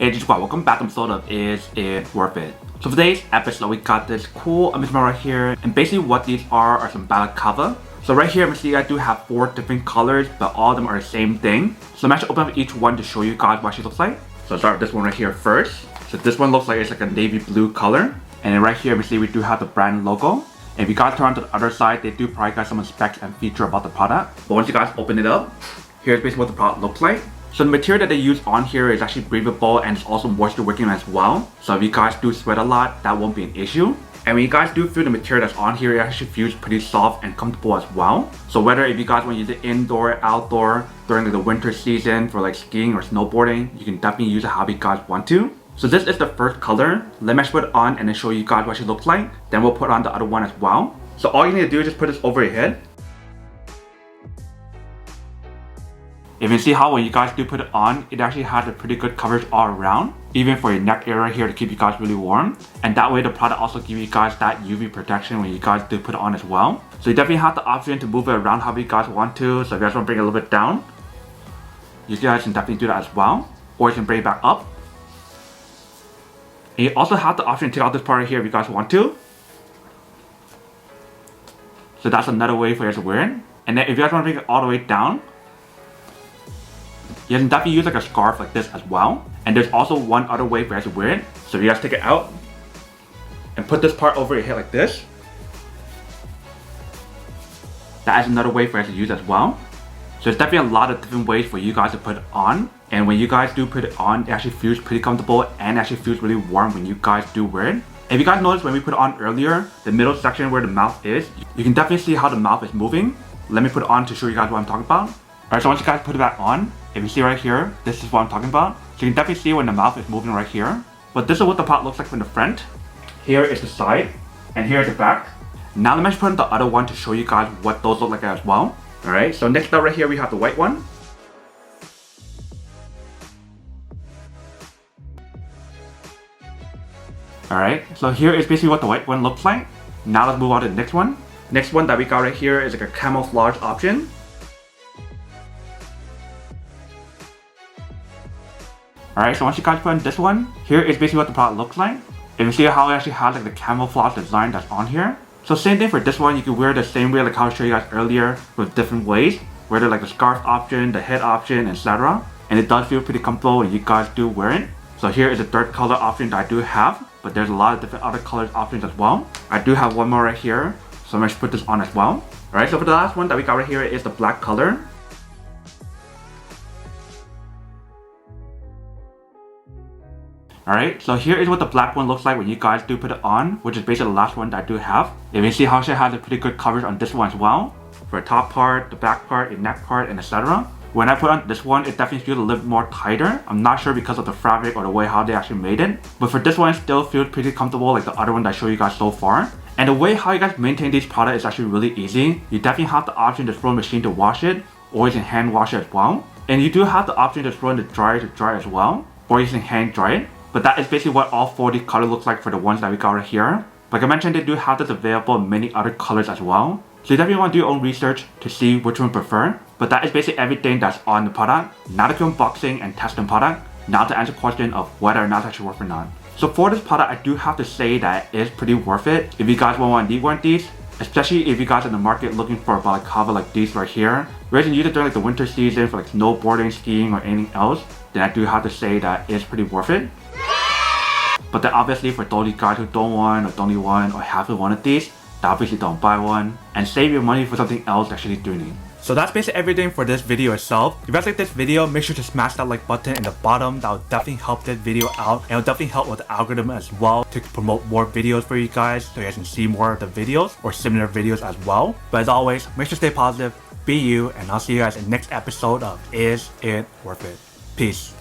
Hey Joakim, welcome back to episode of Is It Worth It? So for today's episode, we got this cool amusement right here, and basically what these are some balaclava. So right here, see, I do have 4 different colors, but all of them are the same thing. So I'm actually open up each one to show you guys what she looks like. So I'll start with this one right here first. So this one looks like it's like a navy blue color. And then right here, we see we do have the brand logo. And if you guys turn on to the other side, they do probably got some specs and feature about the product. But once you guys open it up, here's basically what the product looks like. So the material that they use on here is actually breathable and it's also moisture wicking as well. So if you guys do sweat a lot, that won't be an issue. And when you guys do feel the material that's on here, it actually feels pretty soft and comfortable as well. So whether if you guys want to use it indoor, outdoor, during the winter season for like skiing or snowboarding, you can definitely use it however you guys want to. So this is the first color. Let me put it on and then show you guys what she looks like. Then we'll put on the other one as well. So all you need to do is just put this over your head. If you see how when you guys do put it on, it actually has a pretty good coverage all around, even for your neck area here to keep you guys really warm. And that way the product also gives you guys that UV protection when you guys do put it on as well. So you definitely have the option to move it around however you guys want to. So if you guys want to bring it a little bit down, you guys can definitely do that as well. Or you can bring it back up. And you also have the option to take out this part right here if you guys want to. So that's another way for you guys to wear it. And then if you guys want to bring it all the way down, you can definitely use like a scarf like this as well. And there's also one other way for you guys to wear it. So if you guys take it out and put this part over your head like this, that is another way for you guys to use as well. So there's definitely a lot of different ways for you guys to put it on. And when you guys do put it on, it actually feels pretty comfortable and actually feels really warm when you guys do wear it. If you guys noticed when we put it on earlier, the middle section where the mouth is, you can definitely see how the mouth is moving. Let me put it on to show you guys what I'm talking about. Alright, so once you guys put it back on, if you see right here, this is what I'm talking about. So you can definitely see when the mouth is moving right here. But this is what the product looks like from the front. Here is the side, and here is the back. Now let me just put in the other one to show you guys what those look like as well. Alright, so next up right here we have the white one. Alright, so here is basically what the white one looks like. Now let's move on to the next one. Next one that we got right here is like a camouflage option. Alright, so once you guys put in this one, here is basically what the product looks like. And you see how it actually has like the camouflage design that's on here. So same thing for this one, you can wear the same way like how I showed you guys earlier with different ways. Whether like the scarf option, the head option, etc. And it does feel pretty comfortable when you guys do wear it. So here is the third color option that I do have, but there's a lot of different other colors options as well. I do have one more right here, so I'm going to put this on as well. Alright, so for the last one that we got right here is the black color. Alright, so here is what the black one looks like when you guys do put it on, which is basically the last one that I do have. If you see how she has a pretty good coverage on this one as well. For the top part, the back part, the neck part, and etc. When I put on this one, it definitely feels a little bit more tighter. I'm not sure because of the fabric or the way how they actually made it. But for this one, it still feels pretty comfortable like the other one that I showed you guys so far. And the way how you guys maintain these products is actually really easy. You definitely have the option to throw a machine to wash it, or you can hand wash it as well. And you do have the option to throw in the dryer to dry as well, or you can hand dry it. But that is basically what all 40 colors look like for the ones that we got right here. Like I mentioned, they do have this available in many other colors as well. So you definitely want to do your own research to see which one you prefer. But that is basically everything that's on the product. Now to do unboxing and test the product. Now to answer the question of whether or not it's actually worth it or not. So for this product, I do have to say that it is pretty worth it. If you guys want to need one of these, especially if you guys are in the market looking for a balaclava like these right here, where you can use it during like the winter season for like snowboarding, skiing, or anything else, then I do have to say that it's pretty worth it. But then obviously for those guys who don't want or don't need one or have one of these, obviously don't buy one and save your money for something else that actually do need. So that's basically everything for this video itself. If you guys like this video, make sure to smash that like button in the bottom. That will definitely help this video out, and it will definitely help with the algorithm as well to promote more videos for you guys so you guys can see more of the videos or similar videos as well. But as always, make sure to stay positive, be you, and I'll see you guys in the next episode of Is It Worth It? Peace.